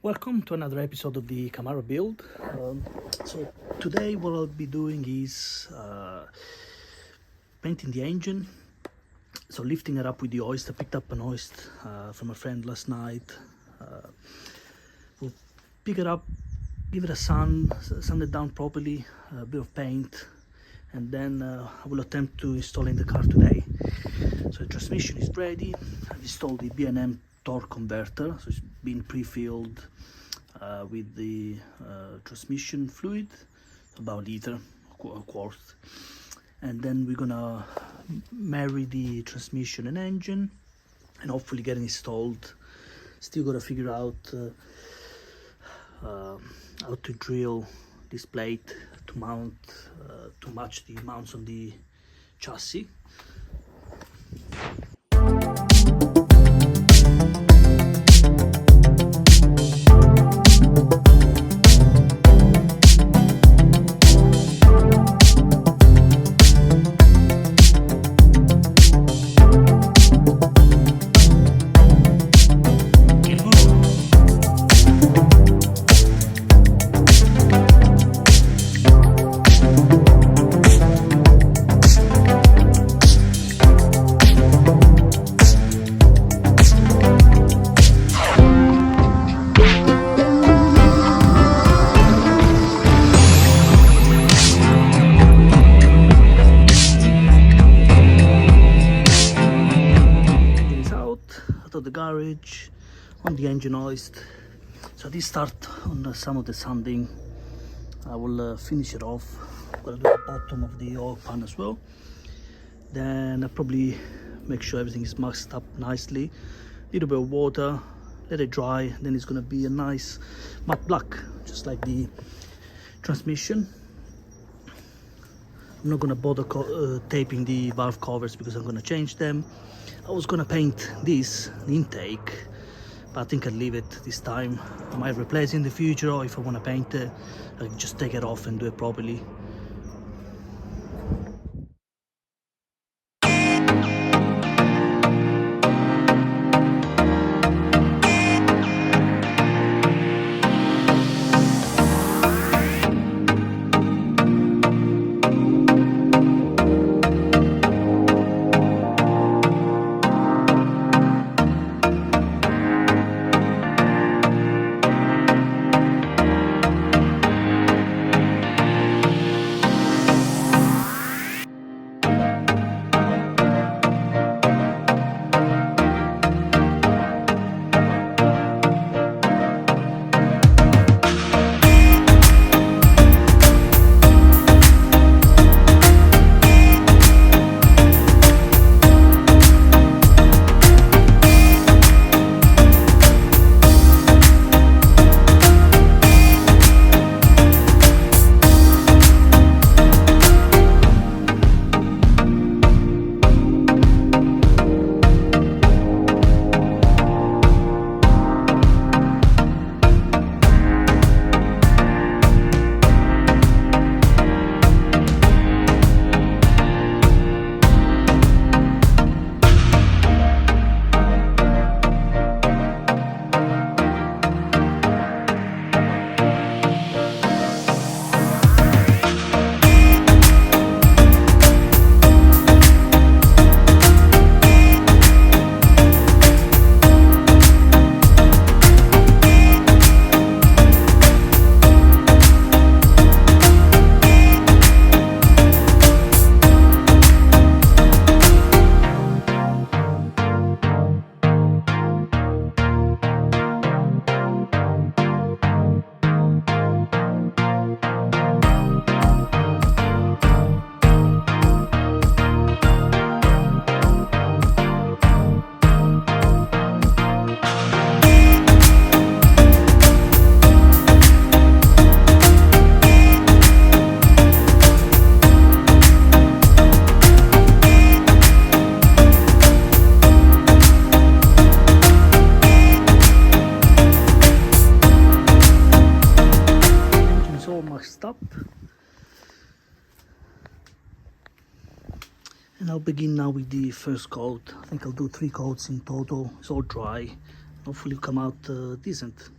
Welcome to another episode of the Camaro build. So today what I'll be doing is painting the engine. So lifting it up with the hoist. I picked up an hoist from a friend last night. We'll pick it up, give it a sand it down properly, a bit of paint, and then I will attempt to install in the car today. So the transmission is ready. I've installed the B&M torque converter, so it's been pre-filled with the transmission fluid, about a liter, a quart, and then we're gonna marry the transmission and engine and hopefully get it installed. Still gotta figure out how to drill this plate to mount to match the mounts on the chassis. The garage on the engine hoist. So I did start on some of the sanding. I will finish it off. I'm gonna do the bottom of the oil pan as well. Then I probably make sure everything is maxed up nicely. Little bit of water, let it dry, then it's gonna be a nice matte black, just like the transmission. I'm not gonna bother taping the valve covers because I'm gonna change them. I was gonna paint this, the intake, but I think I'll leave it this time. I might replace it in the future, or if I wanna paint it, I can just take it off and do it properly. Stop, and I'll begin now with the first coat. I think I'll do 3 coats in total. It's all dry, hopefully come out decent.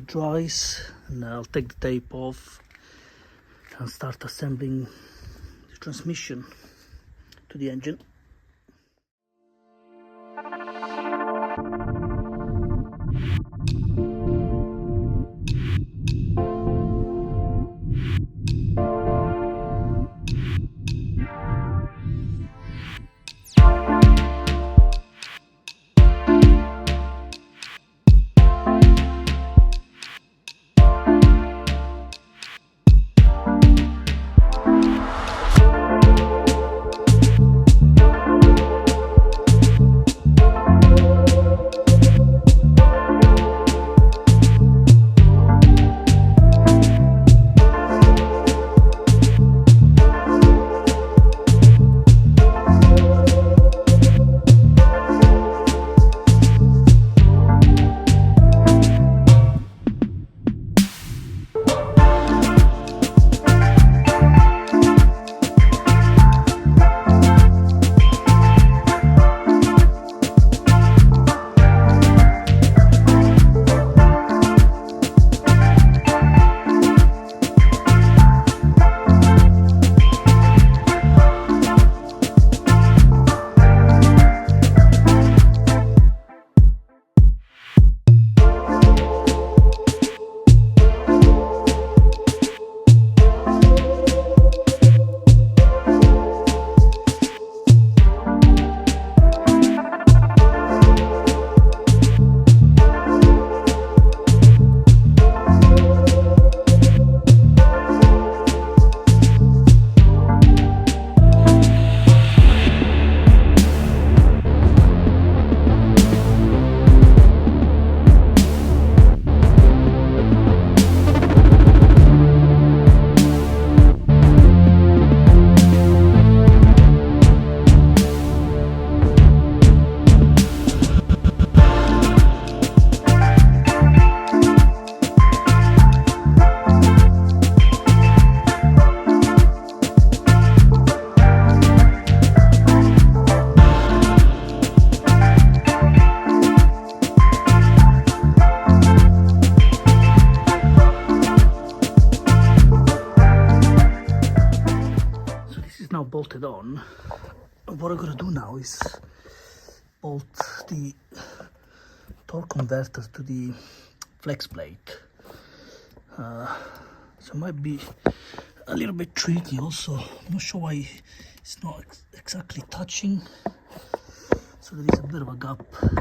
dries, and I'll take the tape off and start assembling the transmission to the engine. Now bolted on. What I'm gonna do now is bolt the torque converter to the flex plate. So it might be a little bit tricky also. I'm not sure why it's not exactly touching. So there is a bit of a gap. I'm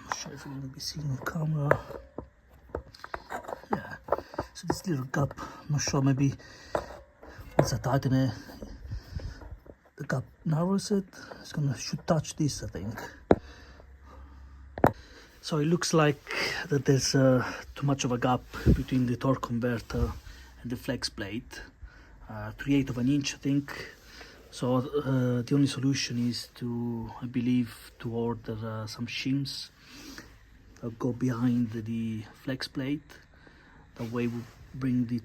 not sure if you're gonna be seeing on camera. Yeah, so this little gap, I'm not sure, maybe once I tighten it, the gap narrows it. Should touch this, I think. So it looks like that there's too much of a gap between the torque converter and the flex plate, 3/8 of an inch, I think. So the only solution is to, I believe, to order some shims that go behind the flex plate. That way we bring the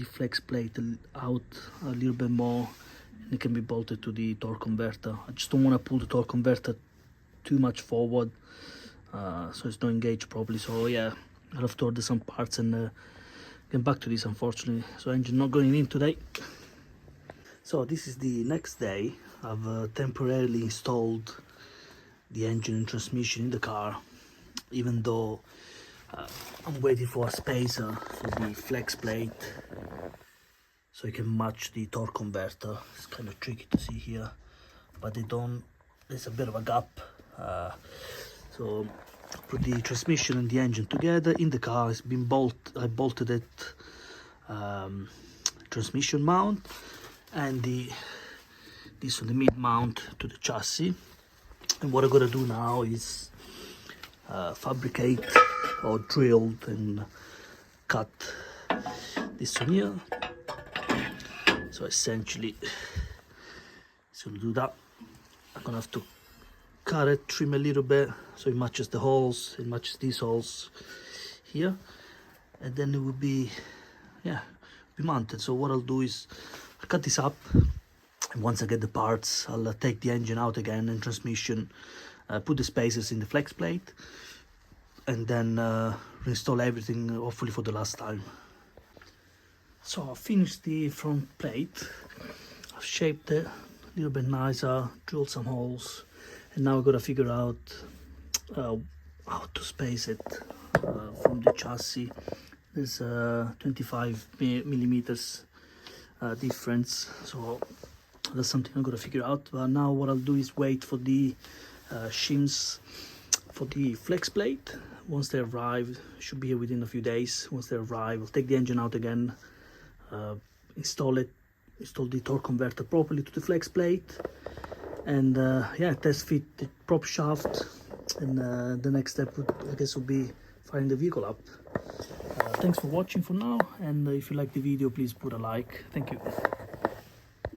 flex plate out a little bit more, and it can be bolted to the torque converter. I just don't want to pull the torque converter too much forward, so it's not engaged properly. So yeah, I'll have to order some parts and get back to this, unfortunately. So engine not going in today. So this is the next day. I've temporarily installed the engine and transmission in the car, even though I'm waiting for a spacer for the flex plate so you can match the torque converter. It's kind of tricky to see here, but there's a bit of a gap. So put the transmission and the engine together in the car. It's been I bolted it, transmission mount, and this on the mid mount to the chassis. And what I'm gonna do now is fabricate or drilled and cut this one here. So essentially it's gonna do that. I'm gonna have to cut it, trim a little bit so it matches the holes, it matches these holes here, and then it will be, yeah, be mounted. So what I'll do is I'll cut this up, and once I get the parts, I'll take the engine out again and transmission, put the spacers in the flex plate, and then reinstall everything, hopefully for the last time. So I finished the front plate, I've shaped it a little bit nicer, drilled some holes, and now I've got to figure out how to space it from the chassis. There's 25 millimeters difference, so that's something I'm gonna figure out. But now what I'll do is wait for the shims for the flex plate. Once they arrive, should be here within a few days. Once they arrive, I'll take the engine out again, install the torque converter properly to the flex plate, and yeah, test fit the prop shaft. And the next step I guess will be firing the vehicle up. Thanks for watching for now, and if you like the video, please put a like. Thank you.